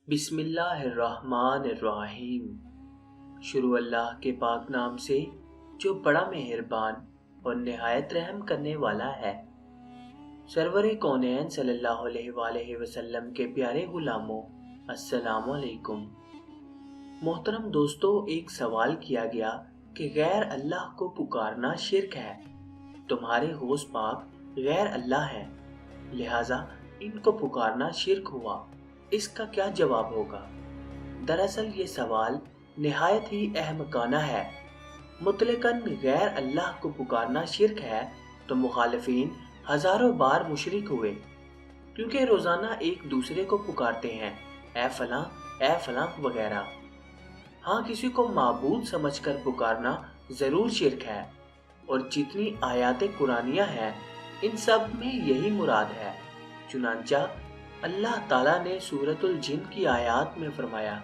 بسم اللہ الرحمن الرحیم۔ شروع اللہ کے پاک نام سے جو بڑا مہربان اور نہایت رحم کرنے والا ہے۔ سرور کونین صلی اللہ علیہ وآلہ وسلم کے پیارے غلاموں، السلام علیکم۔ محترم دوستو، ایک سوال کیا گیا کہ غیر اللہ کو پکارنا شرک ہے۔ تمہارے غوث پاک غیر اللہ ہیں، لہٰذا ان کو پکارنا شرک ہوا، اس کا کیا جواب ہوگا؟ دراصل یہ سوال نہایت ہی احمقانہ ہے۔ مطلقاً غیر اللہ کو پکارنا شرک ہے تو مخالفین ہزاروں بار مشرک ہوئے، کیونکہ روزانہ ایک دوسرے کو پکارتے ہیں، اے فلاں اے فلاں وغیرہ۔ ہاں، کسی کو معبود سمجھ کر پکارنا ضرور شرک ہے، اور جتنی آیات قرآنیہ ہیں ان سب میں یہی مراد ہے۔ چنانچہ اللہ تعالیٰ نے سورۃ الجن کی آیات میں فرمایا،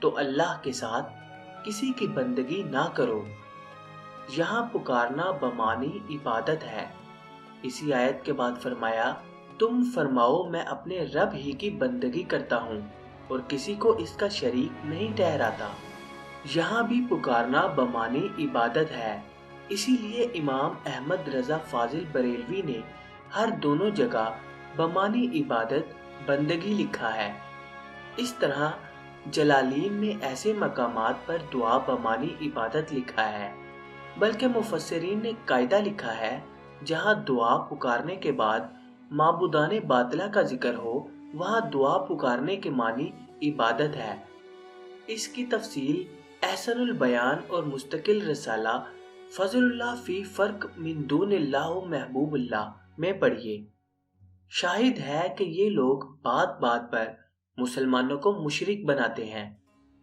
تو اللہ کے ساتھ کسی کی بندگی نہ کرو۔ یہاں پکارنا بمعنی عبادت ہے۔ اسی آیت کے بعد فرمایا، تم فرماؤ میں اپنے رب ہی کی بندگی کرتا ہوں اور کسی کو اس کا شریک نہیں ٹھہراتا۔ یہاں بھی پکارنا بمعنی عبادت ہے۔ اسی لیے امام احمد رضا فاضل بریلوی نے ہر دونوں جگہ بمعنی عبادت بندگی لکھا ہے۔ اس طرح جلالین میں ایسے مقامات پر دعا بمعنی عبادت لکھا ہے، بلکہ مفسرین نے قاعدہ لکھا ہے جہاں دعا پکارنے کے بعد معبودان باطلہ کا ذکر ہو، وہاں دعا پکارنے کے معنی عبادت ہے۔ اس کی تفصیل احسن البیان اور مستقل رسالہ فضل اللہ فی فرق من دون اللہ و محبوب اللہ میں پڑھیے۔ شاہد ہے کہ یہ لوگ بات بات پر مسلمانوں کو مشرک بناتے ہیں۔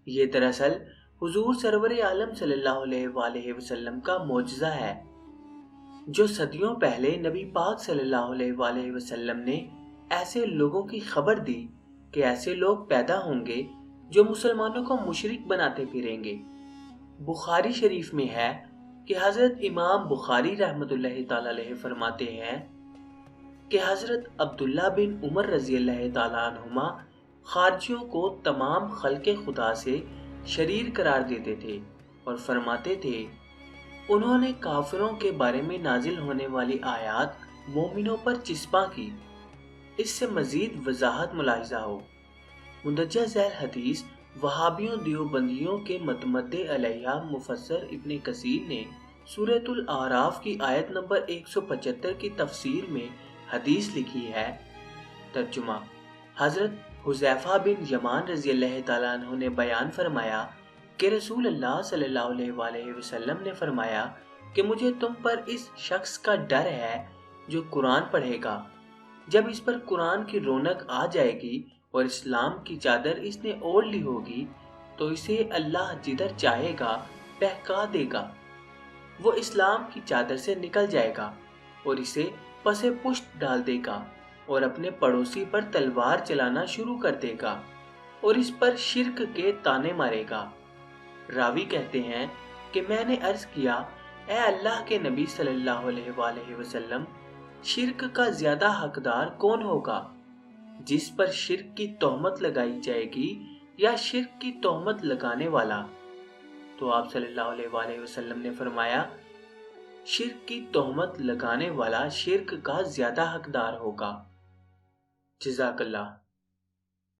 یہ دراصل حضور سرور عالم صلی اللہ علیہ وآلہ وسلم کا معجزہ ہے، جو صدیوں پہلے نبی پاک صلی اللہ علیہ وآلہ وسلم نے ایسے لوگوں کی خبر دی کہ ایسے لوگ پیدا ہوں گے جو مسلمانوں کو مشرک بناتے پھریں گے۔ بخاری شریف میں ہے کہ حضرت امام بخاری رحمۃ اللہ تعالی علیہ فرماتے ہیں کہ حضرت عبداللہ بن عمر رضی اللہ تعالیٰ عنہما خارجیوں کو تمام خلق خدا سے شریر قرار دیتے تھے اور فرماتے تھے، انہوں نے کافروں کے بارے میں نازل ہونے والی آیات مومنوں پر چسپاں کی۔ اس سے مزید وضاحت ملاحظہ ہو۔ مندرجہ ذیل حدیث وہابیوں دیوبندیوں کے متمدع علیہ مفسر ابن کثیر نے سورۃ الاعراف کی آیت نمبر 175 کی تفسیر میں حدیث لکھی ہے۔ ترجمہ: حضرت حذیفہ بن یمان رضی اللہ تعالیٰ عنہ نے بیان فرمایا کہ رسول اللہ صلی اللہ علیہ وآلہ وسلم نے فرمایا کہ مجھے تم پر اس شخص کا ڈر ہے جو قرآن پڑھے گا۔ جب اس پر قرآن کی رونق آ جائے گی اور اسلام کی چادر اس نے اوڑھ لی ہوگی تو اسے اللہ جدھر چاہے گا بہکا دے گا۔ وہ اسلام کی چادر سے نکل جائے گا اور اسے پسے پشت ڈال دے گا اور اپنے پڑوسی پر تلوار چلانا شروع کر دے گا اور اس پر شرک کے طعنے مارے گا۔ راوی کہتے ہیں کہ میں نے عرض کیا، اے اللہ کے نبی صلی اللہ علیہ وآلہ وسلم، شرک کا زیادہ حقدار کون ہوگا، جس پر شرک کی تہمت لگائی جائے گی یا شرک کی تہمت لگانے والا؟ تو آپ صلی اللہ علیہ وآلہ وسلم نے فرمایا، شرک کی تہمت لگانے والا شرک کا زیادہ حقدار ہوگا۔ جزاک اللہ۔